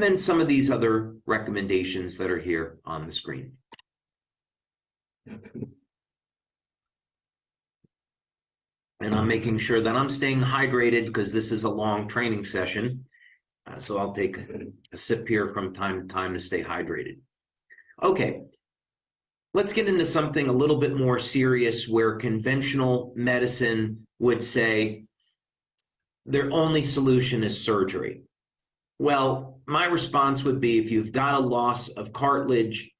then some of these other recommendations that are here on the screen. And I'm making sure that I'm staying hydrated because this is a long training session. So I'll take a sip here from time to time to stay hydrated. Okay, let's get into something a little bit more serious where conventional medicine would say their only solution is surgery. Well, my response would be, if you've got a loss of cartilage,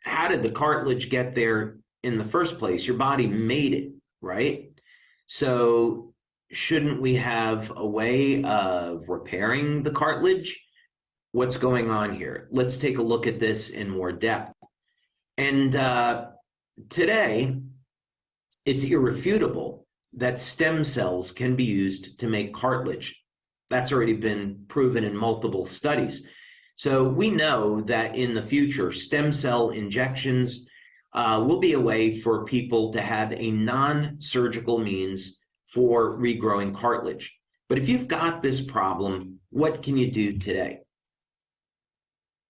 how did the cartilage get there in the first place? Your body made it, right? So shouldn't we have a way of repairing the cartilage? What's going on here? Let's take a look at this in more depth. And today, it's irrefutable that stem cells can be used to make cartilage. That's already been proven in multiple studies. So we know that in the future, stem cell injections will be a way for people to have a non-surgical means for regrowing cartilage. But if you've got this problem, what can you do today?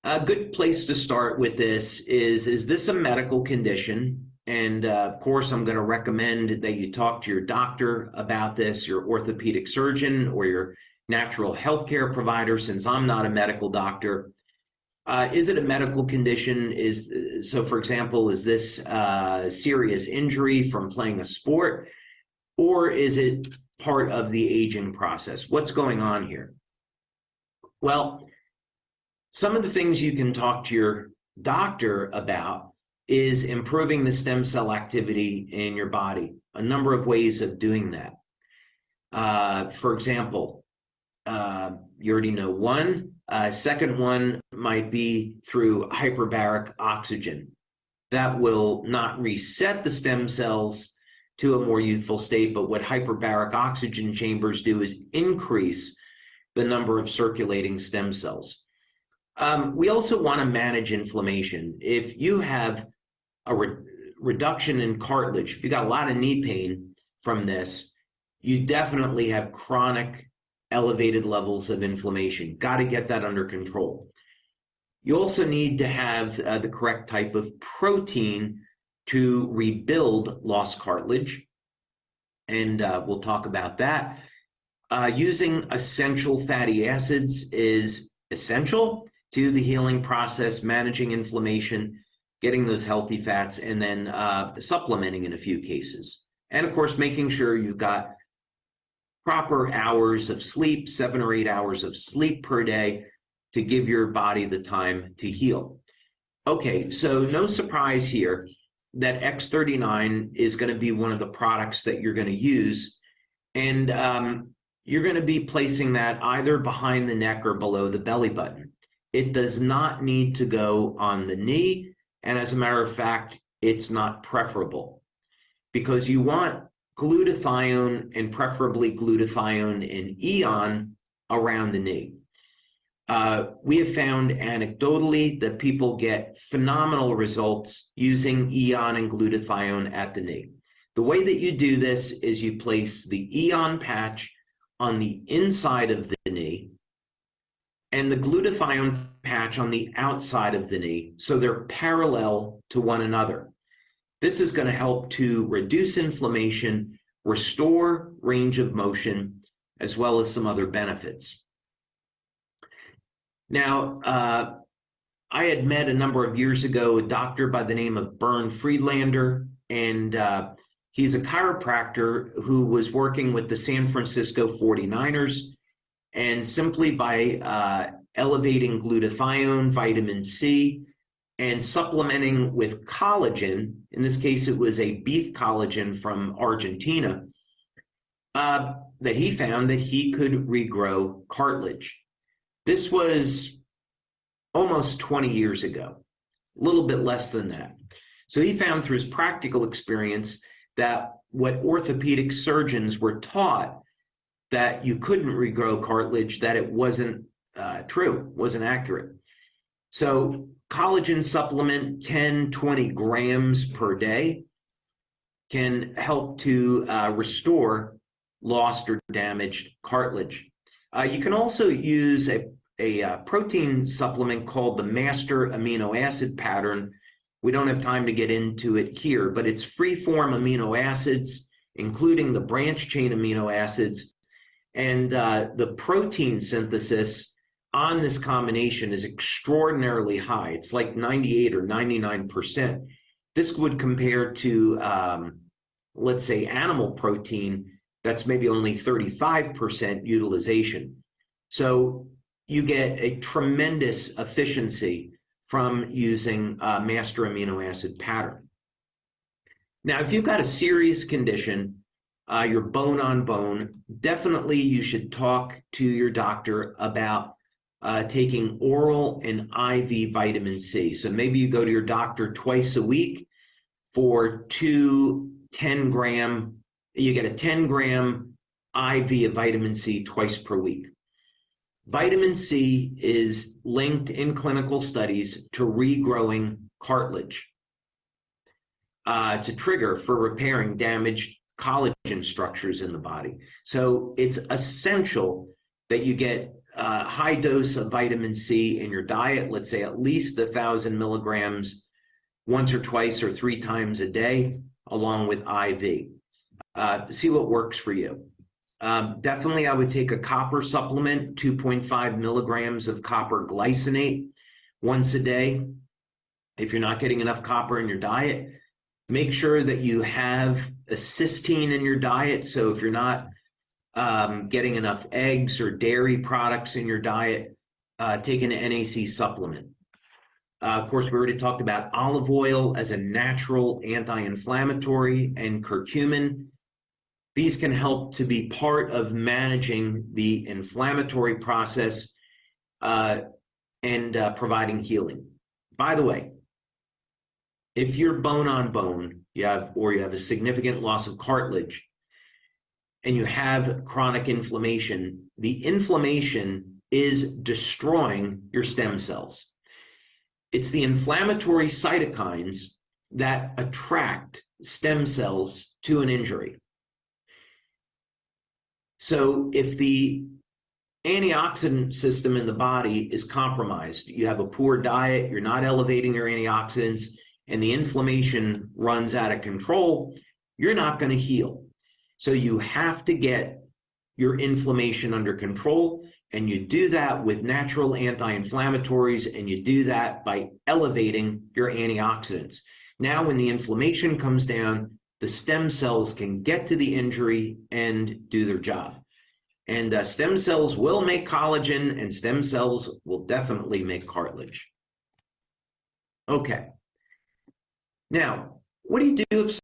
A good place to start with this is this a medical condition? And of course, I'm going to recommend that you talk to your doctor about this, your orthopedic surgeon or your natural health care provider, since I'm not a medical doctor. Is it a medical condition? So, for example, is this a serious injury from playing a sport? Or is it part of the aging process? What's going on here? Well, some of the things you can talk to your doctor about is improving the stem cell activity in your body. A number of ways of doing that. For example, you already know one. Second one might be through hyperbaric oxygen. That will not reset the stem cells to a more youthful state, but what hyperbaric oxygen chambers do is increase the number of circulating stem cells. We also want to manage inflammation. If you have a reduction in cartilage, if you got a lot of knee pain from this, you definitely have chronic elevated levels of inflammation. Got to get that under control. You also need to have the correct type of protein to rebuild lost cartilage, and we'll talk about that. Using essential fatty acids is essential to the healing process, managing inflammation, getting those healthy fats, and then supplementing in a few cases. And of course, making sure you've got proper hours of sleep, 7 or 8 hours of sleep per day to give your body the time to heal. Okay, so no surprise here that X39 is going to be one of the products that you're going to use. And you're going to be placing that either behind the neck or below the belly button. It does not need to go on the knee. And as a matter of fact, it's not preferable because you want glutathione, and preferably glutathione in Eon, around the knee. We have found anecdotally that people get phenomenal results using Eon and glutathione at the knee. The way that you do this is you place the Eon patch on the inside of the knee and the glutathione patch on the outside of the knee, so they're parallel to one another. This is going to help to reduce inflammation, restore range of motion, as well as some other benefits. Now, I had met a number of years ago a doctor by the name of Bernd Friedlander, and he's a chiropractor who was working with the San Francisco 49ers, and simply by elevating glutathione, vitamin C, and supplementing with collagen, in this case it was a beef collagen from Argentina, that he found that he could regrow cartilage. This was almost 20 years ago, a little bit less than that. So he found through his practical experience that what orthopedic surgeons were taught, that you couldn't regrow cartilage, that it wasn't true, wasn't accurate. So collagen supplement, 10, 20 grams per day, can help to restore lost or damaged cartilage. You can also use a protein supplement called the master amino acid pattern. We don't have time to get into it here, but it's free-form amino acids, including the branch chain amino acids. And the protein synthesis on this combination is extraordinarily high. It's like 98 or 99%. This would compare to, let's say, animal protein that's maybe only 35% utilization. So you get a tremendous efficiency from using a master amino acid pattern. Now, if you've got a serious condition, you're bone on bone, definitely you should talk to your doctor about taking oral and IV vitamin C. So maybe you go to your doctor twice a week for 10-gram, you get a 10-gram IV of vitamin C twice per week. Vitamin C is linked in clinical studies to regrowing cartilage. It's a trigger for repairing damaged collagen structures in the body. So it's essential that you get a high dose of vitamin C in your diet, let's say at least 1,000 milligrams once or twice or 3 times a day, along with IV. See what works for you. Definitely, I would take a copper supplement, 2.5 milligrams of copper glycinate once a day. If you're not getting enough copper in your diet, make sure that you have a cysteine in your diet. So if you're not getting enough eggs or dairy products in your diet, take an NAC supplement. Of course, we already talked about olive oil as a natural anti-inflammatory, and curcumin. These can help to be part of managing the inflammatory process and providing healing. By the way, if you're bone on bone, you have a significant loss of cartilage, and you have chronic inflammation, the inflammation is destroying your stem cells. It's the inflammatory cytokines that attract stem cells to an injury. So if the antioxidant system in the body is compromised, you have a poor diet, you're not elevating your antioxidants, and the inflammation runs out of control, you're not going to heal. So you have to get your inflammation under control, and you do that with natural anti-inflammatories, and you do that by elevating your antioxidants. Now, when the inflammation comes down, the stem cells can get to the injury and do their job. And stem cells will make collagen, and stem cells will definitely make cartilage. Okay. Now, what do you do if